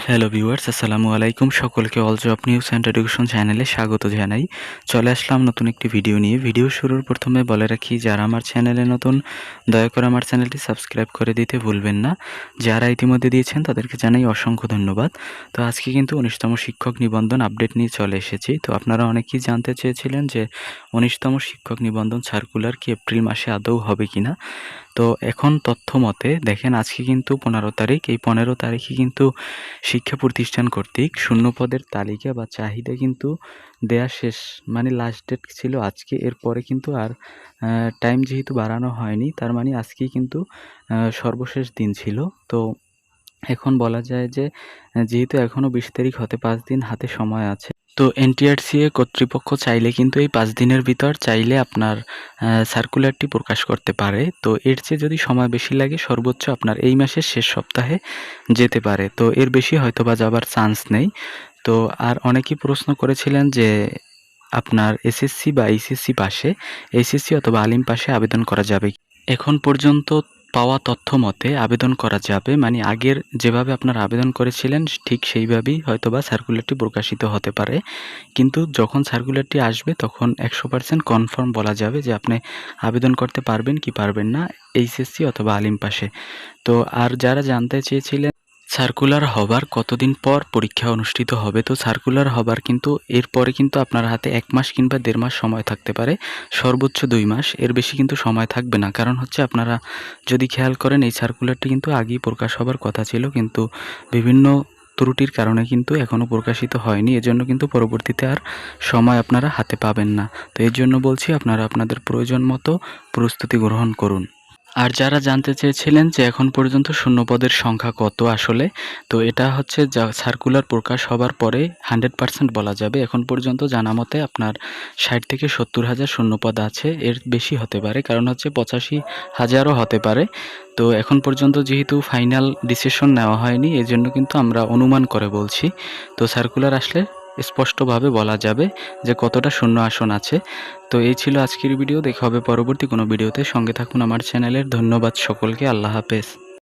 Hello viewers, আসসালামু আলাইকুম। সকলকে all job news and education চ্যানেলে স্বাগত জানাই। চলে আসলাম নতুন একটি ভিডিও নিয়ে। ভিডিও শুরুর প্রথমে বলে রাখি, যারা আমার চ্যানেলে নতুন দয়া করে আমার চ্যানেলটি সাবস্ক্রাইব করে দিতে ভুলবেন না। যারা ইতিমধ্যে দিয়েছেন তাদেরকে জানাই অসংখ্য ধন্যবাদ। তো আজকে কিন্তু ১৯তম শিক্ষক নিবন্ধন আপডেট নিয়ে চলে এসেছি। তো আপনারা অনেকেই জানতে চেয়েছিলেন যে ১৯তম শিক্ষক নিবন্ধন সার্কুলার কি এপ্রিল মাসে আদৌ হবে কিনা। তো এখন তথ্য মতে দেখেন, আজকে কিন্তু ১৫ তারিখ। এই ১৫ তারিখে কিন্তু শিক্ষা প্রতিষ্ঠান কর্তৃক শূন্যপদের তালিকা বা চাহিদা কিন্তু দেয়া শেষ, মানে লাস্ট ডেট ছিল আজকে। এরপরে কিন্তু আর টাইম যেহেতু বাড়ানো হয়নি, তার মানে আজকেই কিন্তু সর্বশেষ দিন ছিল। তো এখন বলা যায় যে যেহেতু এখনও ২০ তারিখ হতে ৫ দিন হাতে সময় আছে। তো এনটিআরসিএ কর্তৃপক্ষ চাইলে কিন্তু এই ৫ দিনের ভিতর চাইলে আপনার সার্কুলারটি প্রকাশ করতে পারে। তো এর চেয়ে যদি সময় বেশি লাগে, সর্বোচ্চ আপনার এই মাসের শেষ সপ্তাহে যেতে পারে। তো এর বেশি হয়তোবা যাবার চান্স নেই। তো আর অনেকেই প্রশ্ন করেছিলেন যে আপনার এসএসসি বা এইচএসসি পাশে, এইচএসসি অথবা আলিম পাশে আবেদন করা যাবে। এখন পর্যন্ত পাওয়া তথ্য মতে আবেদন করা যাবে, মানে আগের যেভাবে আপনারা আবেদন করেছিলেন ঠিক সেইভাবেই হয়তোবা সার্কুলারটি প্রকাশিত হতে পারে। কিন্তু যখন সার্কুলারটি আসবে তখন ১০০% কনফার্ম বলা যাবে যে আপনি আবেদন করতে পারবেন কি পারবেন না, এইচএসসি অথবা আলিম পাশে। তো আর যারা জানতে চেয়েছিলেন সার্কুলার হবার কতদিন পর পরীক্ষা অনুষ্ঠিত হবে, তো সার্কুলার হবার কিন্তু এরপরে কিন্তু আপনার হাতে ১ মাস কিংবা ১.৫ মাস সময় থাকতে পারে, সর্বোচ্চ ২ মাস। এর বেশি কিন্তু সময় থাকবে না। কারণ হচ্ছে, আপনারা যদি খেয়াল করেন এই সার্কুলারটি কিন্তু আগেই প্রকাশ হবার কথা ছিল, কিন্তু বিভিন্ন ত্রুটির কারণে কিন্তু এখনও প্রকাশিত হয়নি। এজন্য কিন্তু পরবর্তীতে আর সময় আপনারা হাতে পাবেন না। তো এর জন্য বলছি, আপনারা আপনাদের প্রয়োজন মতো প্রস্তুতি গ্রহণ করুন। আর যারা জানতে চেয়েছিলেন যে এখন পর্যন্ত শূন্যপদের সংখ্যা কত আসলে, তো এটা হচ্ছে যা সার্কুলার প্রকাশ হবার পরে 100% বলা যাবে। এখন পর্যন্ত জানা মতে আপনার ৬০ থেকে ৭০ হাজার শূন্যপদ আছে, এর বেশি হতে পারে, কারণ হচ্ছে ৮৫,০০০ও হতে পারে। তো এখন পর্যন্ত যেহেতু ফাইনাল ডিসিশন নেওয়া হয়নি, এজন্য কিন্তু আমরা অনুমান করে বলছি। তো সার্কুলার আসলে স্পষ্টভাবে বলা যাবে যে কতটা শূন্য আসন আছে। তো এই ছিল আজকের ভিডিও। দেখা হবে পরবর্তী কোনো ভিডিওতে। সঙ্গে থাকুন আমার চ্যানেলের। ধন্যবাদ সকলকে। আল্লাহ হাফেজ।